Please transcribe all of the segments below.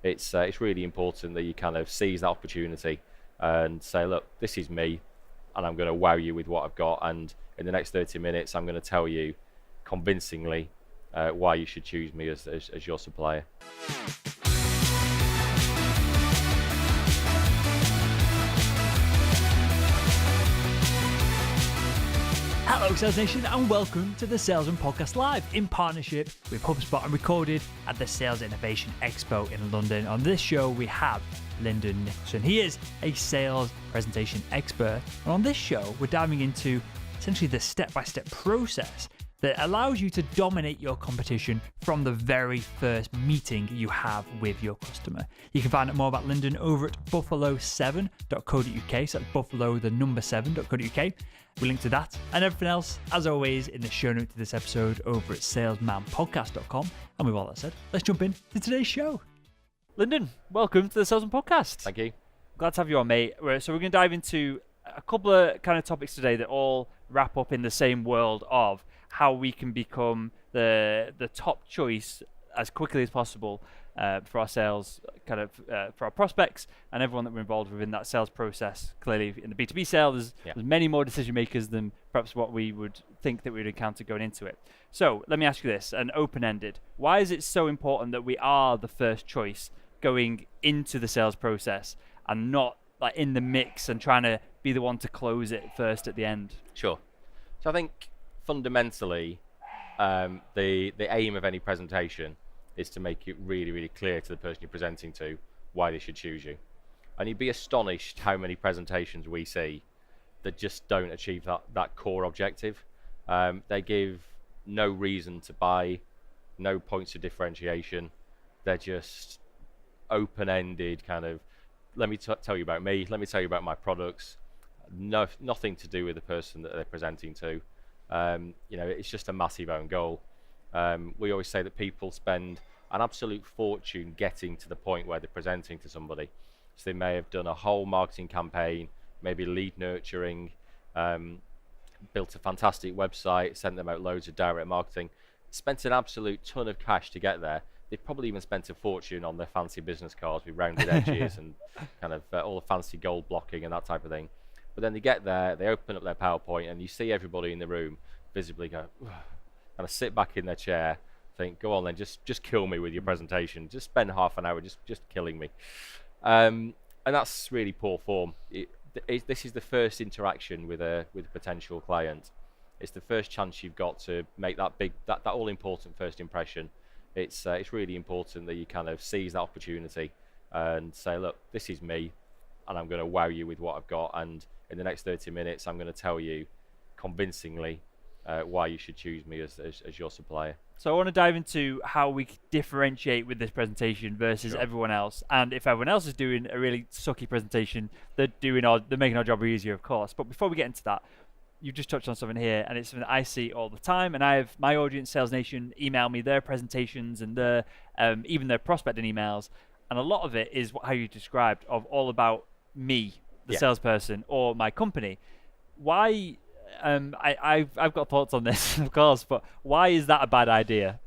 It's really important that you kind of seize that opportunity and say, look, this is me, and I'm going to wow you with what I've got. And in the next 30 minutes, I'm going to tell you convincingly why you should choose me as your supplier. Hello Sales Nation and welcome to the Salesman Podcast Live in partnership with HubSpot and recorded at the Sales Innovation Expo in London. On this show we have Lyndon Nicholson. He is a sales presentation expert, and on this show we're diving into essentially the step-by-step process that allows you to dominate your competition from the very first meeting you have with your customer. You can find out more about Lyndon over at buffalo7.co.uk, so that's buffalo, the number 7.co.uk. We link to that and everything else, as always, in the show note to this episode over at salesmanpodcast.com. And with all that said, let's jump into today's show. Lyndon, welcome to the Salesman Podcast. Thank you. Glad to have you on, mate. So we're going to dive into a couple of kind of topics today that all wrap up in the same world of how we can become the top choice as quickly as possible for our sales, for our prospects and everyone that we're involved within that sales process. Clearly, in the B2B sale, there's many more decision makers than perhaps what we would think that we'd encounter going into it. So let me ask you this, and open-ended. Why is it so important that we are the first choice going into the sales process and not like in the mix and trying to be the one to close it first at the end? Sure. So I think fundamentally, the aim of any presentation is to make it really, really clear to the person you're presenting to why they should choose you. And you'd be astonished how many presentations we see that just don't achieve that core objective. They give no reason to buy, no points of differentiation. They're just open-ended kind of, let me tell you about me, let me tell you about my products. Nothing to do with the person that they're presenting to. It's just a massive own goal. We always say that people spend an absolute fortune getting to the point where they're presenting to somebody. So they may have done a whole marketing campaign, maybe lead nurturing, built a fantastic website, sent them out loads of direct marketing, spent an absolute ton of cash to get there. They've probably even spent a fortune on their fancy business cards with rounded edges and kind of all the fancy gold blocking and that type of thing. But then they get there, they open up their PowerPoint, and you see everybody in the room visibly go, kind of sit back in their chair, think, go on then, just kill me with your presentation. Just spend half an hour just killing me. And that's really poor form. This is the first interaction with a potential client. It's the first chance you've got to make that all important first impression. It's really important that you kind of seize that opportunity and say, look, this is me, and I'm going to wow you with what I've got. And in the next 30 minutes, I'm going to tell you convincingly why you should choose me as your supplier. So I want to dive into how we differentiate with this presentation versus everyone else. And if everyone else is doing a really sucky presentation, they're making our job easier, of course. But before we get into that, you just touched on something here, and it's something that I see all the time. And I have my audience, Sales Nation, email me their presentations and even their prospecting emails. And a lot of it is how you described, of all about me, the salesperson, or my company. Why? I've got thoughts on this, of course, but why is that a bad idea?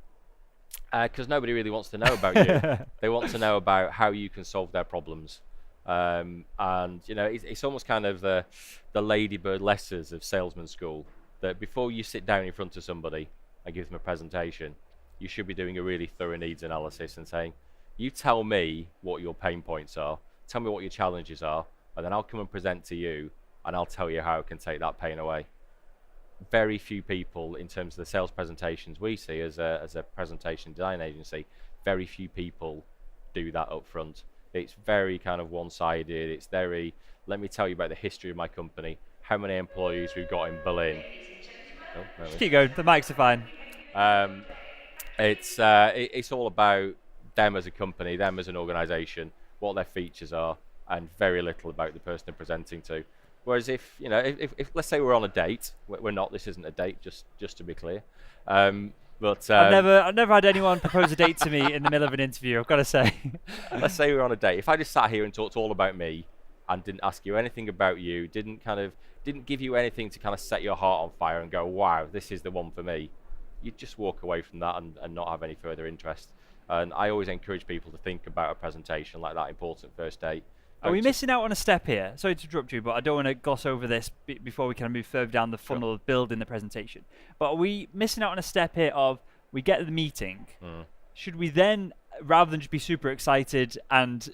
Because nobody really wants to know about you. They want to know about how you can solve their problems. And it's almost kind of the ladybird lessons of salesman school, that before you sit down in front of somebody and give them a presentation, you should be doing a really thorough needs analysis and saying, you tell me what your pain points are, tell me what your challenges are, and then I'll come and present to you, and I'll tell you how I can take that pain away. Very few people, in terms of the sales presentations we see as a presentation design agency, very few people do that up front. It's very kind of one-sided. It's very, let me tell you about the history of my company, how many employees we've got in Berlin. Just keep going, the mics are fine. It's all about them as a company, them as an organization, what their features are, and very little about the person they're presenting to. Whereas if let's say we're on a date, we're not, this isn't a date, just to be clear. But I've never had anyone propose a date to me in the middle of an interview, I've got to say. Let's say we're on a date. If I just sat here and talked all about me and didn't ask you anything about you, didn't give you anything to kind of set your heart on fire and go, wow, this is the one for me, you'd just walk away from that and not have any further interest. And I always encourage people to think about a presentation like that important first date. Are we missing out on a step here? Sorry to interrupt you, but I don't want to gloss over this before we kind of move further down the funnel of building the presentation. But are we missing out on a step here of we get the meeting? Should we then, rather than just be super excited and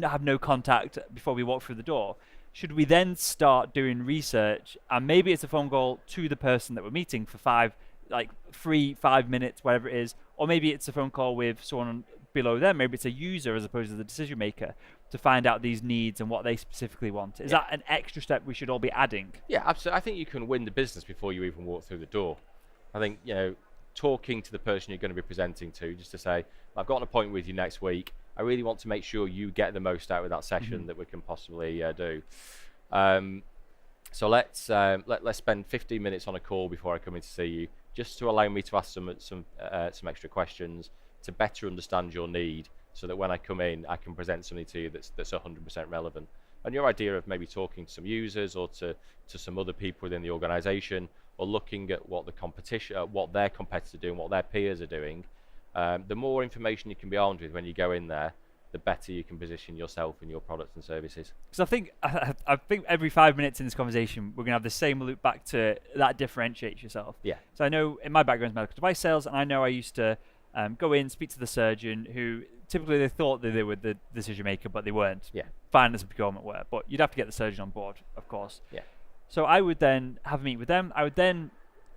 have no contact before we walk through the door, should we then start doing research? And maybe it's a phone call to the person that we're meeting for 5 minutes, whatever it is. Or maybe it's a phone call with someone below them. Maybe it's a user as opposed to the decision maker to find out these needs and what they specifically want. Is that an extra step we should all be adding? Yeah, absolutely. I think you can win the business before you even walk through the door. I think, talking to the person you're going to be presenting to, just to say, I've got an appointment with you next week. I really want to make sure you get the most out of that session that we can possibly do. So let's spend 15 minutes on a call before I come in to see you, just to allow me to ask some extra questions to better understand your need, so that when I come in, I can present something to you that's 100% relevant. And your idea of maybe talking to some users or to some other people within the organization, or looking at what the competition, what their competitors do and what their peers are doing, the more information you can be armed with when you go in there, the better you can position yourself and your products and services. Because I think every 5 minutes in this conversation, we're going to have the same loop back to that differentiates yourself. Yeah. So I know in my background is medical device sales, and I know I used to go in, speak to the surgeon, who typically they thought that they were the decision maker, but they weren't. Yeah. Finance and procurement were, but you'd have to get the surgeon on board, of course. Yeah. So I would then have a meet with them. I would then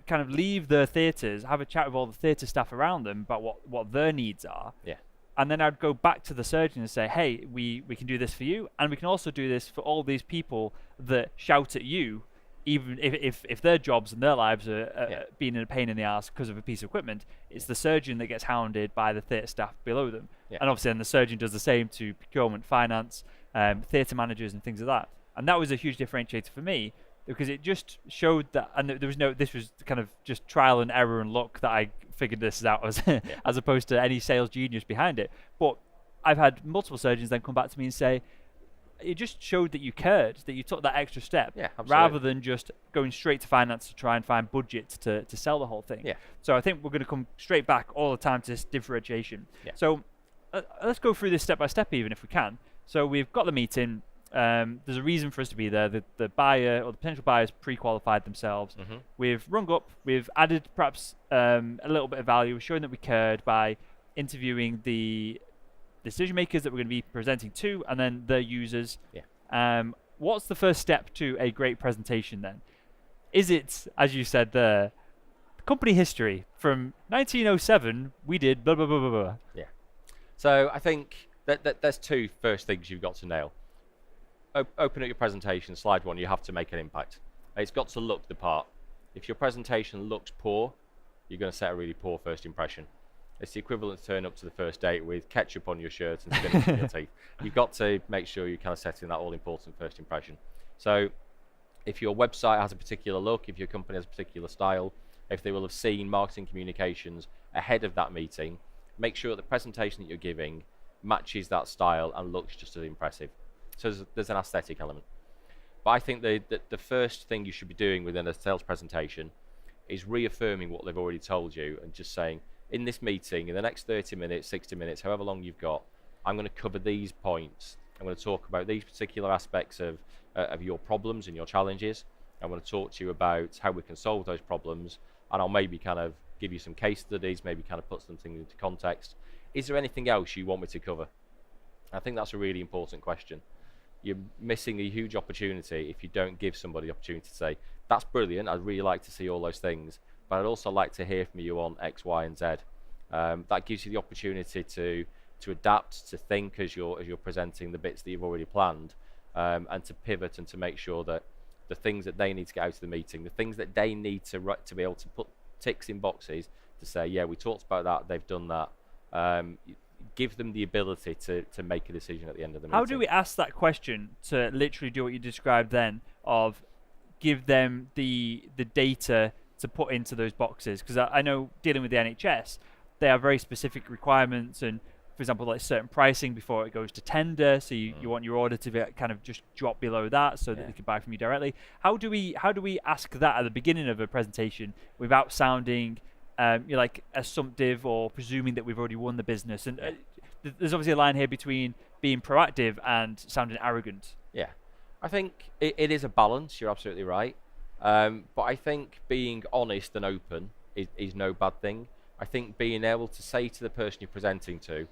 kind of leave the theatres, have a chat with all the theatre staff around them about what their needs are. Yeah. And then I'd go back to the surgeon and say, hey, we can do this for you, and we can also do this for all these people that shout at you, even if their jobs and their lives are being in a pain in the ass because of a piece of equipment. It's the surgeon that gets hounded by the theatre staff below them. Yeah. And obviously then the surgeon does the same to procurement, finance, theatre managers and things like that. And that was a huge differentiator for me, because it just showed that, and this was kind of just trial and error and luck that I figured this out as as opposed to any sales genius behind it. But I've had multiple surgeons then come back to me and say, it just showed that you cared, that you took that extra step, rather than just going straight to finance to try and find budget to sell the whole thing. Yeah. So I think we're going to come straight back all the time to this differentiation. Yeah. So let's go through this step by step, even if we can. So we've got the meeting. There's a reason for us to be there. The buyer or the potential buyers pre-qualified themselves. We've rung up. We've added perhaps a little bit of value. We're showing that we cared by interviewing the decision makers that we're going to be presenting to, and then their users. Yeah. What's the first step to a great presentation then? Is it, as you said there, company history from 1907? We did blah blah blah blah blah. Yeah. So I think that there's two first things you've got to nail. Open up your presentation, slide one, you have to make an impact. It's got to look the part. If your presentation looks poor, you're going to set a really poor first impression. It's the equivalent to turn up to the first date with ketchup on your shirt and spinach in your teeth. You've got to make sure you're kind of setting that all-important first impression. So if your website has a particular look, if your company has a particular style, if they will have seen marketing communications ahead of that meeting, make sure that the presentation that you're giving matches that style and looks just as impressive. So there's an aesthetic element. But I think the first thing you should be doing within a sales presentation is reaffirming what they've already told you, and just saying, in this meeting, in the next 30 minutes, 60 minutes, however long you've got, I'm going to cover these points. I'm going to talk about these particular aspects of your problems and your challenges. I'm going to talk to you about how we can solve those problems, and I'll maybe kind of give you some case studies, maybe kind of put something into context. Is there anything else you want me to cover? I think that's a really important question. You're missing a huge opportunity if you don't give somebody the opportunity to say, that's brilliant, I'd really like to see all those things, but I'd also like to hear from you on X, Y, and Z. That gives you the opportunity to adapt, to think as you're presenting the bits that you've already planned, and to pivot and to make sure that the things that they need to get out of the meeting, the things that they need to be able to put ticks in boxes to say, yeah, we talked about that, they've done that. Give them the ability to make a decision at the end of the meeting. How do we ask that question to literally do what you described then, of give them the data to put into those boxes? Because I know dealing with the NHS, they have very specific requirements, and for example, like certain pricing before it goes to tender, so you want your order to be kind of just drop below that so that they can buy from you directly. How do we ask that at the beginning of a presentation without sounding you're like assumptive or presuming that we've already won the business. And there's obviously a line here between being proactive and sounding arrogant. Yeah, I think it is a balance. You're absolutely right. But I think being honest and open is no bad thing. I think being able to say to the person you're presenting to,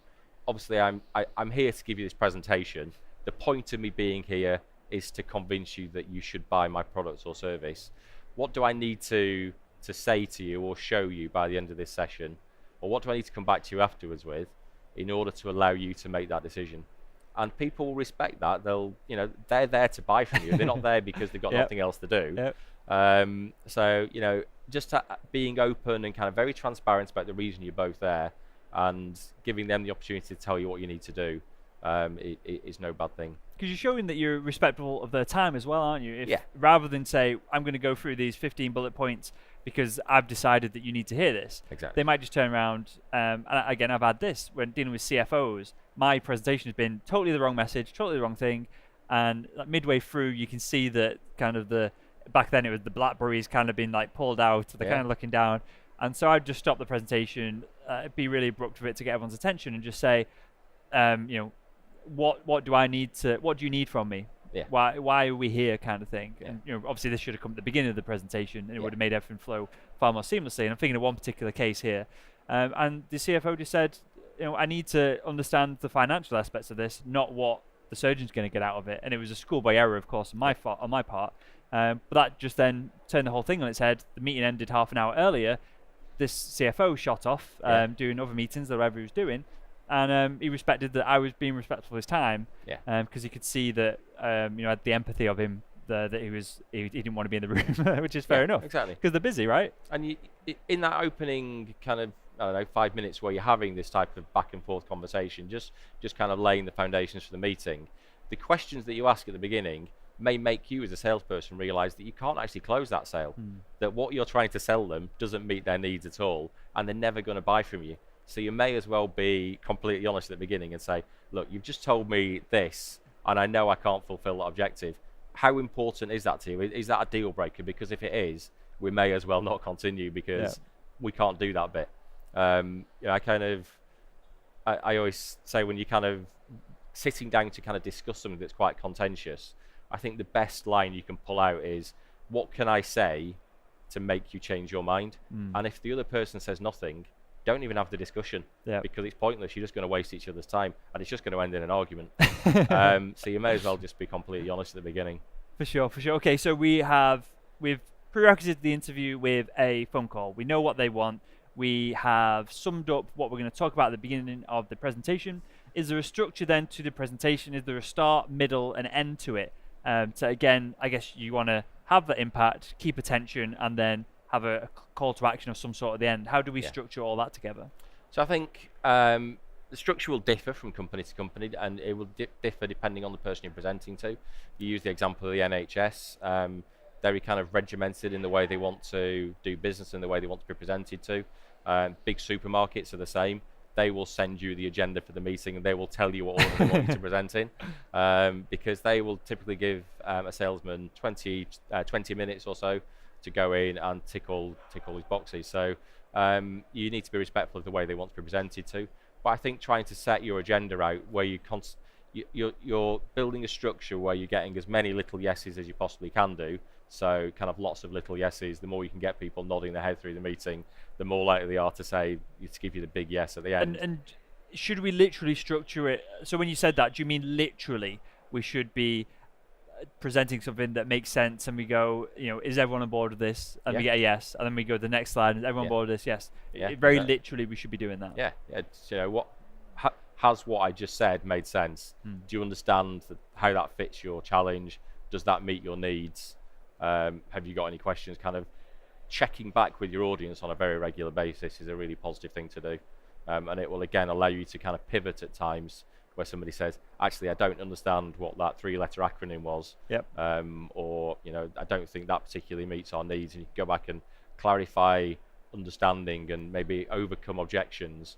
obviously I'm here to give you this presentation. The point of me being here is to convince you that you should buy my product or service. What do I need to say to you or show you by the end of this session? Or what do I need to come back to you afterwards with in order to allow you to make that decision? And people will respect that. They're there to buy from you. They're not there because they've got nothing else to do. So, just being open and kind of very transparent about the reason you're both there and giving them the opportunity to tell you what you need to do is no bad thing. Because you're showing that you're respectful of their time as well, aren't you? Rather than say, I'm going to go through these 15 bullet points because I've decided that you need to hear this. Exactly. They might just turn around. And again, I've had this when dealing with CFOs. My presentation has been totally the wrong message, totally the wrong thing. And like midway through, you can see that kind of back then it was the BlackBerries kind of been like pulled out. They're kind of looking down. And so I'd just stop the presentation, be really abrupt with it to get everyone's attention and just say, what do you need from me? Yeah. Why are we here, kind of thing? Yeah. And obviously this should have come at the beginning of the presentation, and it would have made everything flow far more seamlessly. And I'm thinking of one particular case here, and the CFO just said, I need to understand the financial aspects of this, not what the surgeon's going to get out of it. And it was a schoolboy error, of course, on my part. But that just then turned the whole thing on its head. The meeting ended half an hour earlier. This CFO shot off doing other meetings, whatever he was doing. And he respected that I was being respectful of his time, because he could see that I had the empathy of him, that he didn't want to be in the room, which is fair enough. Exactly. Because they're busy, right? And in that opening kind of 5 minutes where you're having this type of back and forth conversation, just kind of laying the foundations for the meeting, the questions that you ask at the beginning may make you as a salesperson realize that you can't actually close that sale, that what you're trying to sell them doesn't meet their needs at all, and they're never going to buy from you. So you may as well be completely honest at the beginning and say, look, you've just told me this, and I know I can't fulfill that objective. How important is that to you? Is that a deal breaker? Because if it is, we may as well not continue because we can't do that bit. I always say when you're kind of sitting down to kind of discuss something that's quite contentious, I think the best line you can pull out is, what can I say to make you change your mind? And if the other person says nothing, don't even have the discussion, because it's pointless. You're just going to waste each other's time, and it's just going to end in an argument. So you may as well just be completely honest at the beginning. For sure. Okay, so we've prerequisited the interview with a phone call. We know what they want. We have summed up what we're going to talk about at the beginning of the presentation. Is there a structure then to the presentation? Is there a start, middle, and end to it? So again, I guess you want to have that impact, keep attention, and then have a call to action of some sort at the end. How do we structure all that together? So I think the structure will differ from company to company, and it will differ depending on the person you're presenting to. You use the example of the NHS. They're kind of regimented in the way they want to do business and the way they want to be presented to. Big supermarkets are the same. They will send you the agenda for the meeting, and they will tell you what order they want you to present in, because they will typically give a salesman 20 minutes or so to go in and tick all his boxes. So you need to be respectful of the way they want to be presented to. But I think trying to set your agenda out where you're building a structure where you're getting as many little yeses as you possibly can do. So kind of lots of little yeses. The more you can get people nodding their head through the meeting, the more likely they are to give you the big yes at the end. And should we literally structure it? So when you said that, do you mean literally we should be presenting something that makes sense, and we go, is everyone on board with this? And we get a yes, and then we go to the next slide, and everyone on board with this? Yes. Literally, we should be doing that. Has what I just said made sense? Do you understand how that fits your challenge? Does that meet your needs? Have you got any questions? Kind of checking back with your audience on a very regular basis is a really positive thing to do, and it will again allow you to kind of pivot at times where somebody says, actually, I don't understand what that 3-letter acronym was, or I don't think that particularly meets our needs, and you can go back and clarify understanding and maybe overcome objections,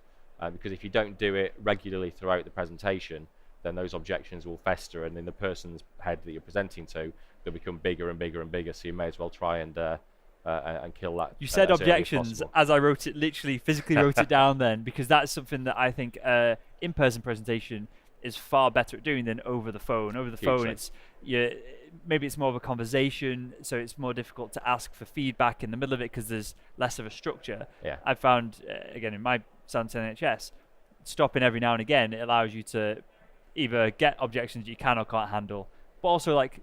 because if you don't do it regularly throughout the presentation, then those objections will fester, and in the person's head that you're presenting to, they'll become bigger and bigger and bigger. So you may as well try and and kill that. You said as early as objections possible. as I wrote it, literally physically wrote it down then, because that's something that I think in-person presentation is far better at doing than over the phone. Over the phone, maybe it's more of a conversation, so it's more difficult to ask for feedback in the middle of it because there's less of a structure. Yeah. I've found, again, in my son's NHS, stopping every now and again, it allows you to either get objections you can or can't handle, but also, like,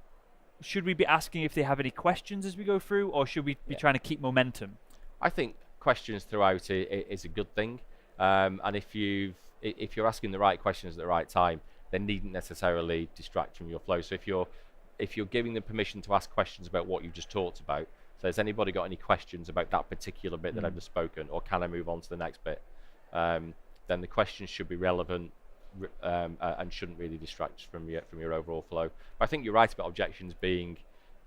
should we be asking if they have any questions as we go through, or should we be trying to keep momentum? I think questions throughout is a good thing, and if you're asking the right questions at the right time, they needn't necessarily distract from your flow. So if you're giving them permission to ask questions about what you've just talked about, so has anybody got any questions about that particular bit that I've just spoken, or can I move on to the next bit? Then the questions should be relevant and shouldn't really distract from your overall flow. But I think you're right about objections being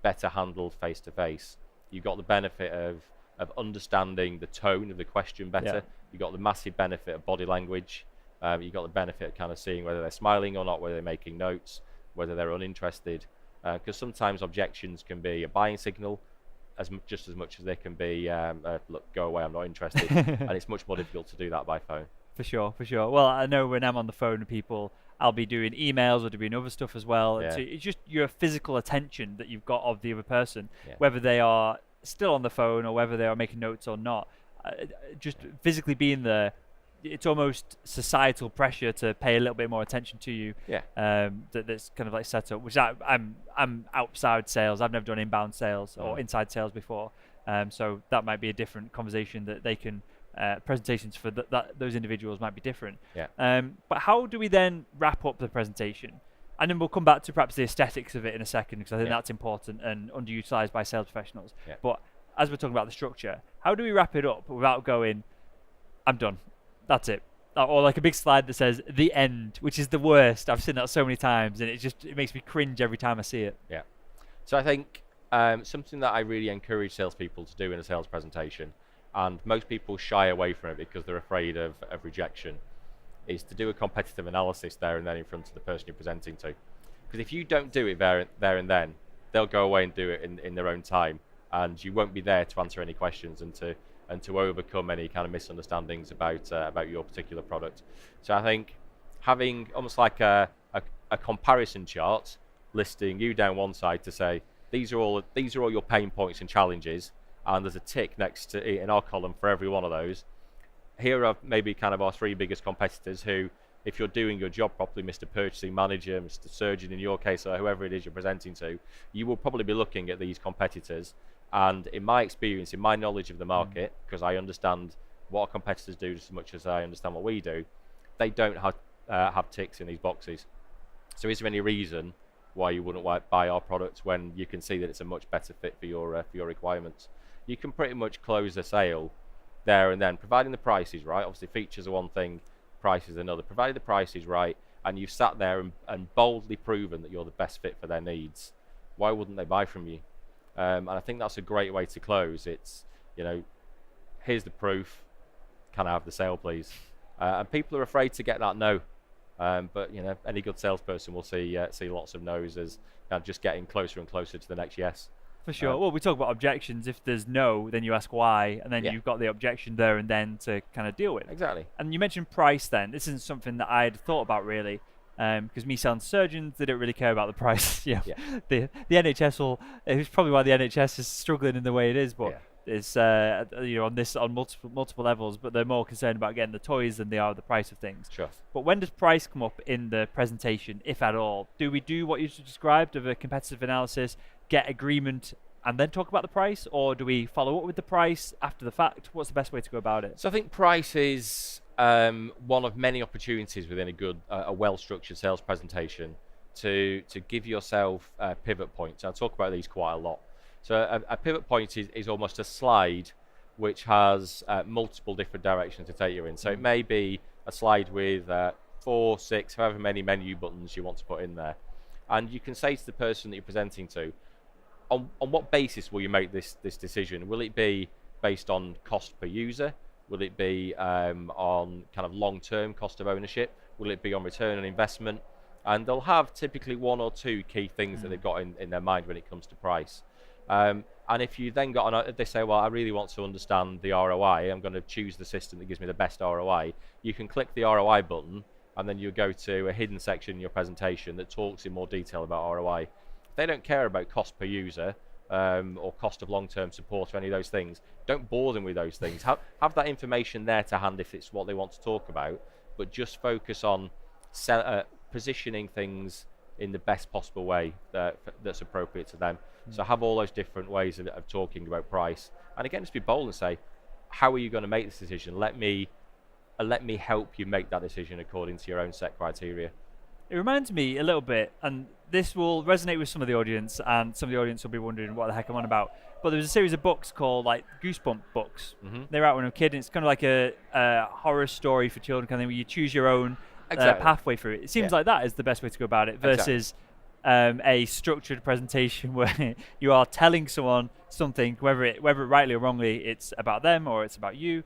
better handled face to face. You've got the benefit of understanding the tone of the question better. Yeah. You've got the massive benefit of body language. You've got the benefit of kind of seeing whether they're smiling or not, whether they're making notes, whether they're uninterested. Because sometimes objections can be a buying signal just as much as they can be, look, go away, I'm not interested. And it's much more difficult to do that by phone. For sure. Well, I know when I'm on the phone with people, I'll be doing emails or doing other stuff as well. Yeah. So it's just your physical attention that you've got of the other person, whether they are still on the phone or whether they are making notes or not. Just physically being there, it's almost societal pressure to pay a little bit more attention to you. That's kind of like set up. Which I'm outside sales. I've never done inbound sales or inside sales before. So that might be a different conversation that they can. Presentations for those individuals might be different. But how do we then wrap up the presentation? And then we'll come back to perhaps the aesthetics of it in a second, because I think that's important and underutilized by sales professionals. But as we're talking about the structure, how do we wrap it up without going, I'm done, that's it? Or like a big slide that says the end, which is the worst. I've seen that so many times, and it makes me cringe every time I see it. So I think something that I really encourage salespeople to do in a sales presentation, and most people shy away from it because they're afraid of rejection, is to do a competitive analysis there and then in front of the person you're presenting to. Because if you don't do it there and then, they'll go away and do it in their own time, and you won't be there to answer any questions and to overcome any kind of misunderstandings about your particular product. So I think having almost like a comparison chart listing you down one side to say, these are all your pain points and challenges, and there's a tick next to in our column for every one of those. Here are maybe kind of our three biggest competitors who, if you're doing your job properly, Mr. Purchasing Manager, Mr. Surgeon in your case, or whoever it is you're presenting to, you will probably be looking at these competitors. And in my experience, in my knowledge of the market, because I understand what our competitors do just as much as I understand what we do, they don't have ticks in these boxes. So is there any reason why you wouldn't buy our product when you can see that it's a much better fit for your requirements? You can pretty much close a sale there and then, providing the price is right. Obviously, features are one thing, price is another. Provided the price is right, and you've sat there and boldly proven that you're the best fit for their needs, why wouldn't they buy from you? And I think that's a great way to close. It's, here's the proof. Can I have the sale, please? And people are afraid to get that no. But any good salesperson will see lots of no's as just getting closer and closer to the next yes. For sure. Well, we talk about objections. If there's no, then you ask why, and then you've got the objection there and then to kind of deal with. Exactly. And you mentioned price then. This isn't something that I'd thought about really, because me selling surgeons, they don't really care about the price. The NHS will. It's probably why the NHS is struggling in the way it is, but it's on multiple levels. But they're more concerned about getting the toys than they are the price of things. Sure. But when does price come up in the presentation, if at all? Do we do what you just described of a competitive analysis, get agreement, and then talk about the price, or do we follow up with the price after the fact? What's the best way to go about it? So I think price is one of many opportunities within a well-structured sales presentation to give yourself pivot points. I'll talk about these quite a lot. So a pivot point is almost a slide which has multiple different directions to take you in. So it may be a slide with 4, 6, however many menu buttons you want to put in there. And you can say to the person that you're presenting to, on what basis will you make this decision? Will it be based on cost per user? Will it be on kind of long-term cost of ownership? Will it be on return on investment? And they'll have typically one or two key things that they've got in their mind when it comes to price. And if you then they say, well, I really want to understand the ROI, I'm going to choose the system that gives me the best ROI. You can click the ROI button, and then you go to a hidden section in your presentation that talks in more detail about ROI. If they don't care about cost per user, or cost of long-term support or any of those things, don't bore them with those things. Have that information there to hand if it's what they want to talk about, but just focus on positioning things in the best possible way that's appropriate to them. So have all those different ways of talking about price, and again, just be bold and say, how are you going to make this decision? Let me help you make that decision according to your own set criteria. It reminds me a little bit, and this will resonate with some of the audience, and some of the audience will be wondering what the heck I'm on about. But there was a series of books called like Goosebump books. Mm-hmm. They were out when I was a kid, and it's kind of like a horror story for children kind of thing, where you choose your own pathway through it. It seems like that is the best way to go about it, versus a structured presentation where you are telling someone something, whether rightly or wrongly it's about them or it's about you.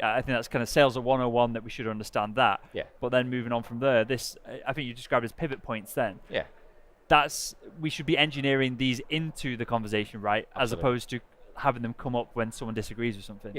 I think that's kind of sales 101 that we should understand that. But then moving on from there, I think you described as pivot points then. We should be engineering these into the conversation, right? Absolutely. As opposed to having them come up when someone disagrees with something.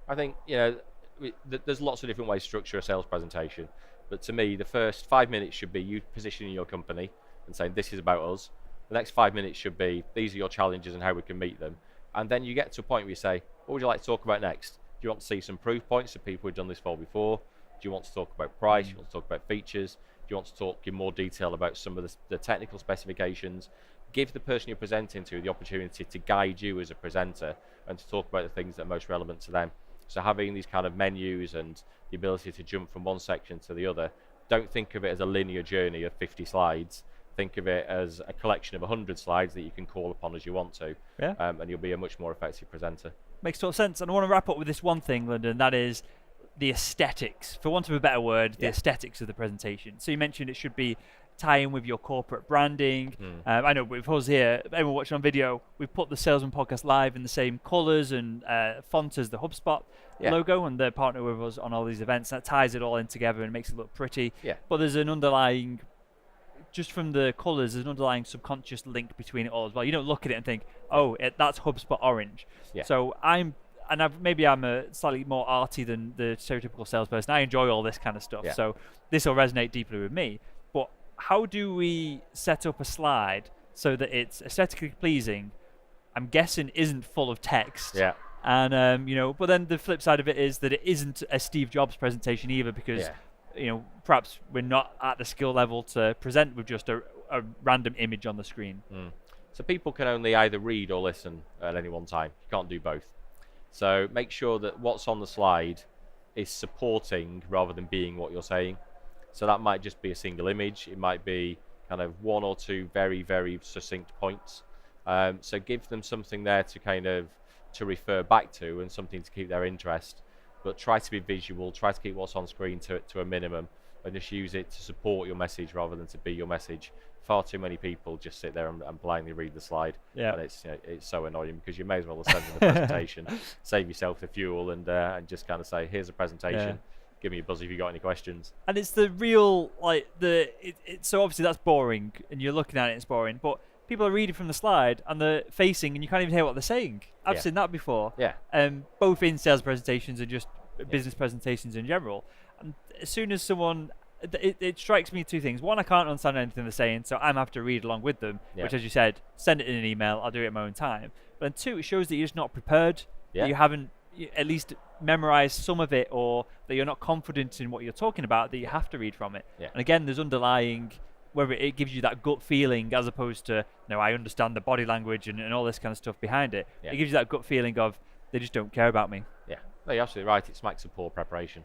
I think, there's lots of different ways to structure a sales presentation. But to me, the first 5 minutes should be you positioning your company and saying, this is about us. The next 5 minutes should be, these are your challenges and how we can meet them. And then you get to a point where you say, what would you like to talk about next? Do you want to see some proof points of people who've done this before? Do you want to talk about price? Do you want to talk about features? Do you want to talk in more detail about some of the technical specifications? Give the person you're presenting to the opportunity to guide you as a presenter and to talk about the things that are most relevant to them. So having these kind of menus and the ability to jump from one section to the other, don't think of it as a linear journey of 50 slides. Think of it as a collection of 100 slides that you can call upon as you want to, and you'll be a much more effective presenter. Makes total sense. And I want to wrap up with this one thing, Lyndon, that is the aesthetics, for want of a better word, the aesthetics of the presentation. So you mentioned it should be tie-in with your corporate branding. I know with us here, everyone watching on video, we've put the Salesman Podcast Live in the same colours and font as the HubSpot logo, and they're partner with us on all these events. That ties it all in together and makes it look pretty. But there's an underlying, just from the colours, there's an underlying subconscious link between it all as well. You don't look at it and think, that's HubSpot orange. So maybe I'm a slightly more arty than the stereotypical salesperson. I enjoy all this kind of stuff. So this will resonate deeply with me. But how do we set up a slide so that it's aesthetically pleasing? I'm guessing isn't full of text. And but then the flip side of it is that it isn't a Steve Jobs presentation either, because perhaps we're not at the skill level to present with just a random image on the screen. So people can only either read or listen at any one time. You can't do both. So make sure that what's on the slide is supporting rather than being what you're saying. So that might just be a single image. It might be kind of one or two very, very succinct points. So give them something there to refer back to and something to keep their interest. But try to be visual, try to keep what's on screen to a minimum, and just use it to support your message rather than to be your message. Far too many people just sit there and blindly read the slide, and it's so annoying, because you may as well send them the presentation, save yourself the fuel, and just kind of say, here's a presentation, give me a buzz if you got any questions. And it's the real, so obviously that's boring, and you're looking at it, it's boring, but people are reading from the slide and they're facing, and you can't even hear what they're saying. I've seen that before. Both in sales presentations and just business presentations in general. And as soon as someone, it strikes me two things. One, I can't understand anything they're saying, so I'm have to read along with them. Which, as you said, send it in an email. I'll do it at my own time. But then two, it shows that you're just not prepared. That you haven't at least memorized some of it, or that you're not confident in what you're talking about, that you have to read from it. And again, there's underlying, whether it gives you that gut feeling as opposed to, I understand the body language and all this kind of stuff behind it. It gives you that gut feeling of, they just don't care about me. No, you're absolutely right. It smacks of poor preparation.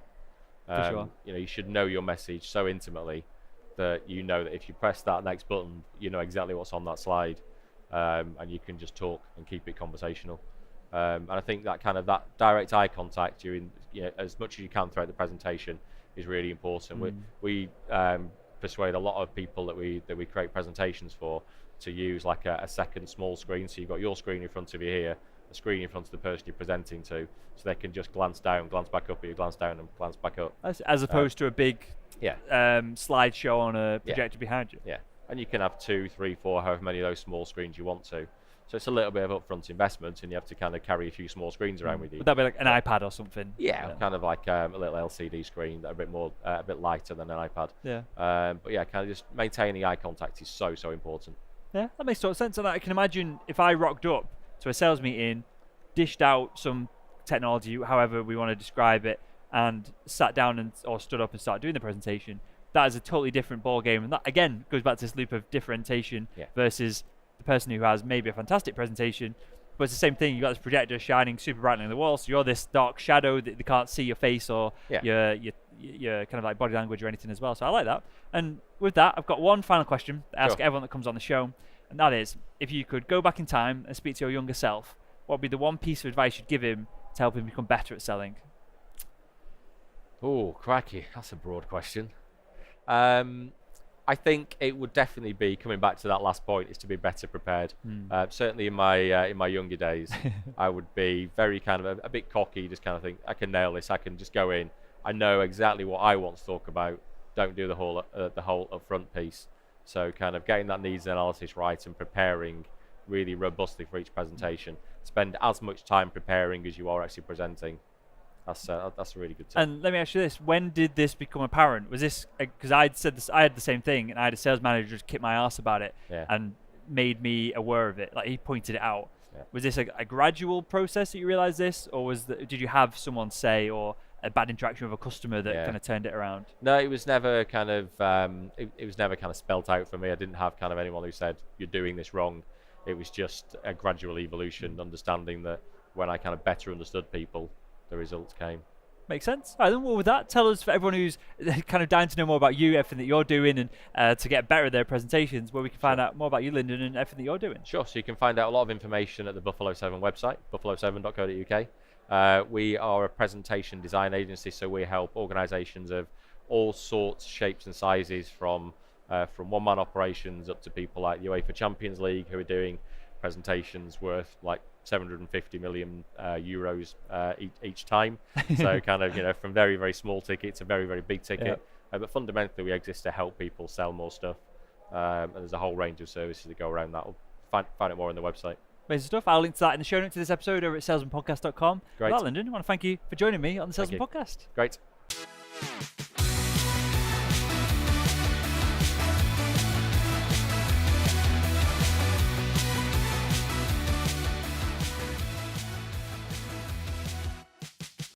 For sure. You should know your message so intimately that you know that if you press that next button, you know exactly what's on that slide, and you can just talk and keep it conversational. And I think that kind of that direct eye contact during, as much as you can throughout the presentation is really important. We persuade a lot of people that we create presentations for to use like a second small screen. So you've got your screen in front of you here, a screen in front of the person you're presenting to, so they can just glance down, glance back up, or you glance down and glance back up. As opposed to a big slideshow on a projector behind you. And you can have 2, 3, 4, however many of those small screens you want to. So it's a little bit of upfront investment, and you have to kind of carry a few small screens around with you. Would that be like an iPad or something? Yeah, kind of like a little LCD screen, a bit more, a bit lighter than an iPad. Yeah. But yeah, kind of just maintaining eye contact is so important. Yeah, that makes total sense. And I can imagine if I rocked up to a sales meeting, dished out some technology, however we want to describe it, and sat down or stood up and started doing the presentation, that is a totally different ball game. And that again goes back to this loop of differentiation versus the person who has maybe a fantastic presentation, but it's the same thing. You got this projector shining super brightly on the wall, so you're this dark shadow that they can't see your face or your kind of like body language or anything as well. So I like that. And with that, I've got one final question to ask everyone that comes on the show, and that is, if you could go back in time and speak to your younger self, what would be the one piece of advice you'd give him to help him become better at selling? Oh, crikey, that's a broad question. I think it would definitely be, coming back to that last point, is to be better prepared. Certainly in my younger days, I would be very kind of a bit cocky, just kind of think, I can nail this, I can just go in, I know exactly what I want to talk about, don't do the whole upfront piece. So kind of getting that needs analysis right and preparing really robustly for each presentation. Spend as much time preparing as you are actually presenting. That's a really good tip. And let me ask you this: when did this become apparent? Was this because I had the same thing, and I had a sales manager just kick my ass about it and made me aware of it. Like, he pointed it out. Yeah. Was this a gradual process that you realized this, or did you have someone say, or a bad interaction with a customer that kind of turned it around? No, it was never kind of it was never kind of spelt out for me. I didn't have kind of anyone who said you're doing this wrong. It was just a gradual evolution, understanding that when I kind of better understood people, the results came. Makes sense. All right, then, well, with that, tell us, for everyone who's kind of dying to know more about you, everything that you're doing, and to get better at their presentations, where we can find out more about you, Lyndon, and everything that you're doing. Sure. So you can find out a lot of information at the Buffalo 7 website, buffalo7.co.uk. We are a presentation design agency, so we help organisations of all sorts, shapes, and sizes, from one-man operations up to people like the UEFA Champions League, who are doing presentations worth like 750 million euros each time. So kind of, from very, very small ticket to very, very big ticket. But fundamentally, we exist to help people sell more stuff. And there's a whole range of services that go around that. Find it more on the website. Amazing stuff. I'll link to that in the show notes to this episode over at salesmanpodcast.com. Great. Well, Lyndon, I want to thank you for joining me on the Salesman Podcast. Great.